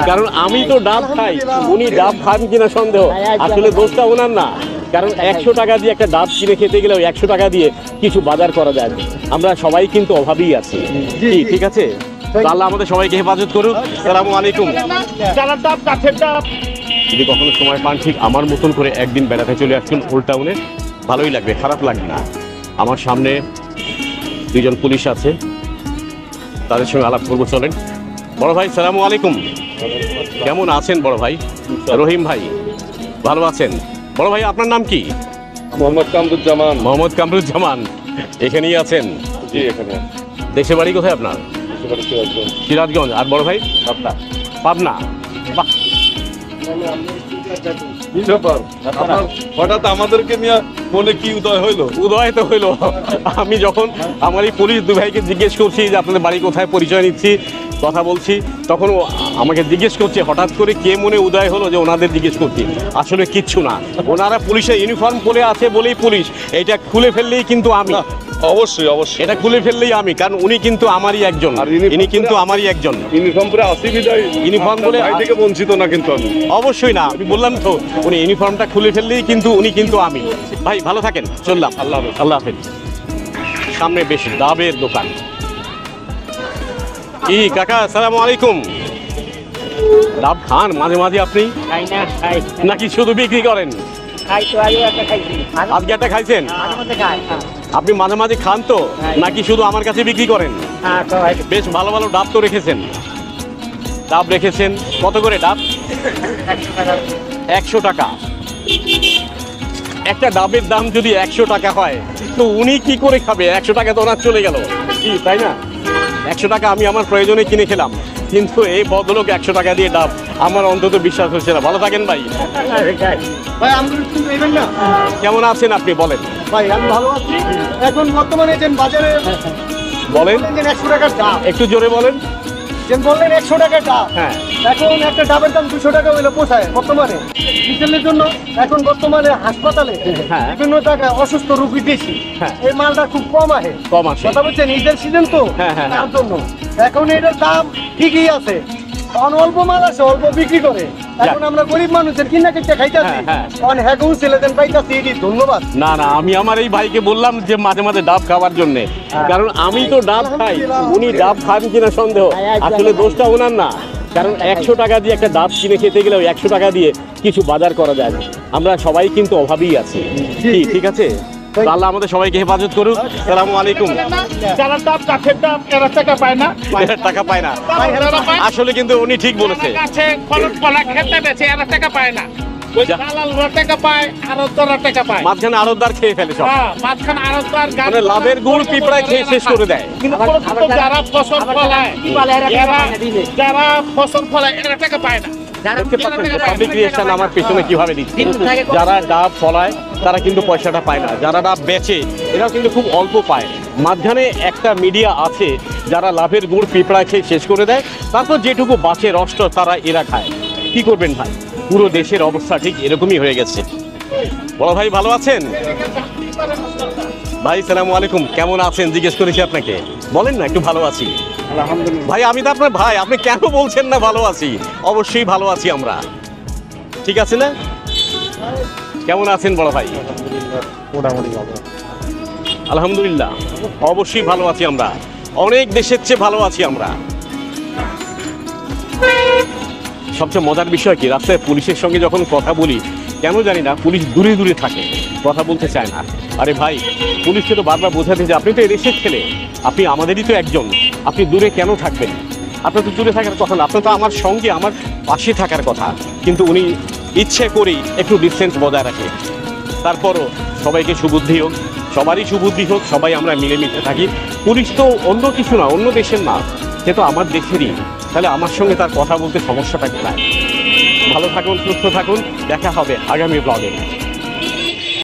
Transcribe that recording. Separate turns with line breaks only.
কারণ আমি তো ডাব খাই, উনি ডাব খান কিনা সন্দেহ। আসলে দোষটা ওনার না, কারণ 100 টাকা দিয়ে একটা ডাব কিনে খেতে গেলেও 100 টাকা দিয়ে কিছু বাজার করা যায়। আমরা সবাই কিন্তু অভাবেই আছি। ঠিক আছে, আল্লাহ আমাদের সবাইকে হেফাজত করুক। আসসালামু আলাইকুম। যদি কখনো সময় পান ঠিক আমার মতন করে একদিন বেড়াতে চলে আসছেন ওল্ড টাউনে, ভালোই লাগবে, খারাপ লাগবে না। আমার সামনে 2 জন পুলিশ আছে, তাদের সঙ্গে আলাপ করবো, চলেন। বড় ভাই সালামু আলাইকুম, কেমন আছেন বড় ভাই? রহিম ভাই ভালো আছেন? বড় ভাই আপনার নাম কি?
মোহাম্মদ কামরুজ্জামান।
মোহাম্মদ কামরুজ্জামান, এখানেই আছেন?
জি, এখানে।
দেশের বাড়ি কোথায় আপনার? সিরাজগঞ্জ। আর বড় ভাই?
পাবনা।
পাবনা, বাহ।
হঠাৎ আমাদেরকে নিয়ে মনে কি উদয় হইলো?
উদয় তো হইলো, আমি যখন আমার এই পুলিশ 2 ভাইকে জিজ্ঞেস করছি যে আপনাদের বাড়ি কোথায়, পরিচয় নিচ্ছি, কথা বলছি, তখন আমাকে জিজ্ঞেস করছে হঠাৎ করে কে মনে উদয় হলো যে ওনাদের জিজ্ঞেস করছি। আসলে কিচ্ছু না, ওনারা পুলিশের ইউনিফর্ম পরে আছে বলেই পুলিশ। এটা খুলে ফেললেই কিন্তু আমি,
অবশ্যই অবশ্যই
এটা খুলে ফেললেই আমি, কারণ উনি কিন্তু আমারই একজন, ইনি কিন্তু আমারই একজন।
ইউনিফর্ম পরে আসি বিদায়,
ইউনিফর্ম বলে
ভাই থেকে বঞ্চিত না কিন্তু আমি।
অবশ্যই না, আমি বললাম তো, উনি ইউনিফর্মটা খুলে ফেললেই কিন্তু উনি কিন্তু আমি। ভাই ভালো থাকেন, চললাম।
আল্লাহ হাফেজ।
আল্লাহ হাফেজ। সামনে বেশ ডাবের দোকান। কি কাকা আসসালামু আলাইকুম। ডাব খান মাঝে মাঝে আপনি? নাকি শুধু বিক্রি করেন? আজকে একটা খাইছেন? আপনি মাঝে মাঝে খান তো, নাকি শুধু আমার কাছে বিক্রি করেন? বেশ ভালো ভালো ডাব তো রেখেছেন। ডাব রেখেছেন কত করে ডাব? 100 টাকা। একটা ডাবের দাম যদি 100 টাকা হয়, তো উনি কি করে খাবে? 100 টাকা তো ওনার চলে গেল, কি তাই না? 100 টাকা আমি আমার প্রয়োজনে কিনে খেলাম, কিন্তু এই ভদ্রলোক 100 টাকা দিয়ে ডাব, আমার অন্তত বিশ্বাস হচ্ছে না। ভালো থাকেন ভাই। কেমন আছেন আপনি বলেন?
ভাই আমি ভালো আছি। এখন বর্তমানে যে বাজারে
বলেন
100 টাকার ডাব,
একটু জোরে বলেন।
যে বললেন 100 টাকার ডাব,
হ্যাঁ,
এখন একটা ডাবের দাম 200 টাকা হইলে পোষায় বর্তমানে বিকেলের জন্য। এখন বর্তমানে হাসপাতালে
হ্যাঁ,
বিভিন্ন জায়গায় অসুস্থ রোগী বেশি,
হ্যাঁ,
এই মালটা খুব কম আসে।
কম আসে,
কথা বলছেন, ঈদের সিজন তো,
হ্যাঁ, হ্যাঁ,
তার জন্য এখন এটার দাম ঠিকই আছে। অল্প মাল আছে, অল্প বিক্রি করে। এখন আমরা গরিব মানুষের কিনা কিনা খাইতেছি, হ্যাঁ ছেলেদের পাইতেছি। ধন্যবাদ।
না না, আমি আমার এই ভাইকে বললাম যে মাঝে মাঝে ডাব খাওয়ার জন্য, কারণ আমি তো ডাব খাই, উনি ডাব খান কিনা সন্দেহ। আসলে দোষটা ওনার না, কারণ 100 টাকা দিয়ে একটা ডাব কিনে খেতে গেলেও 100 টাকা দিয়ে কিছু বাজার করা যায়। আমরা সবাই কিন্তু অভাবেই আছি। ঠিক আছে, আল্লাহ আমাদের সবাইকে হেফাজত করুক। আসসালামু আলাইকুম।
যারা ডাব কাঠের ডাব এরা টাকা পায় না,
টাকা পায় না। আসলে কিন্তু উনি ঠিক বলেছে,
খেতে বেছে এরা টাকা পায় না। টাকা পায়, আরতদাররা টাকা পায়।
মাঝখানে আরতদার খেয়ে ফেলে সব,
মাঝখানে আরতদার
মানে লাভের গুড় পিঁপড়ায় খেয়ে শেষ করে দেয়।
যারা ফসল ফলায়, যারা ফসল ফলায় এরা টাকা পায় না।
পাবলিক রিয়েকশন আমার পেছনে কিভাবে দিচ্ছে। যারা ডাব ফলায় তারা কিন্তু পয়সাটা পায় না, যারা ডাব বেচে এরাও কিন্তু খুব অল্প পায়। মাঝখানে একটা মিডিয়া আছে যারা লাভের গুড় পিঁপড়া খেয়ে শেষ করে দেয়, তারপর যেটুকু বাঁচে রষ্ট তারা এরা খায়। কি করবেন ভাই, পুরো দেশের অবস্থা ঠিক এরকমই হয়ে গেছে। বড় ভাই ভালো আছেন? ভাই সালামু আলাইকুম, কেমন আছেন জিজ্ঞেস করেছি আপনাকে, বলেন না একটু। ভালো আছি
আলহামদুলিল্লাহ।
ভাই আমি তো আপনার ভাই, আপনি কেন বলছেন না ভালো আছি? অবশ্যই ভালো আছি আমরা, ঠিক আছে না? কেমন আছেন বড় ভাই?
মোটামুটি ভালো।
আলহামদুলিল্লাহ, অবশ্যই ভালো আছি আমরা, অনেক দেশের চেয়ে ভালো আছি আমরা। সবচেয়ে মজার বিষয় কি, রাস্তায় পুলিশের সঙ্গে যখন কথা বলি, কেন জানি না পুলিশ দূরে দূরে থাকে, কথা বলতে চায় না। আরে ভাই, পুলিশকে তো বারবার বোঝাতে যে আপনি তো এদেশের ছেলে, আপনি আমাদেরই তো একজন, আপনি দূরে কেন থাকবেন? আপনার তো দূরে থাকার কথা না, আপনার তো আমার সঙ্গে আমার পাশে থাকার কথা। কিন্তু উনি ইচ্ছে করেই একটু ডিসটেন্স বজায় রাখে। তারপরও সবাইকে সুবুদ্ধি হোক, সবারই সুবুদ্ধি হোক, সবাই আমরা মিলেমিশে থাকি। পুলিশ তো অন্য কিছু না, অন্য দেশের না, সে তো আমার দেশেরই। তাহলে আমার সঙ্গে তার কথা বলতে সমস্যাটা কোথায়? ভালো থাকুন, সুস্থ থাকুন, দেখা হবে আগামী ব্লগে।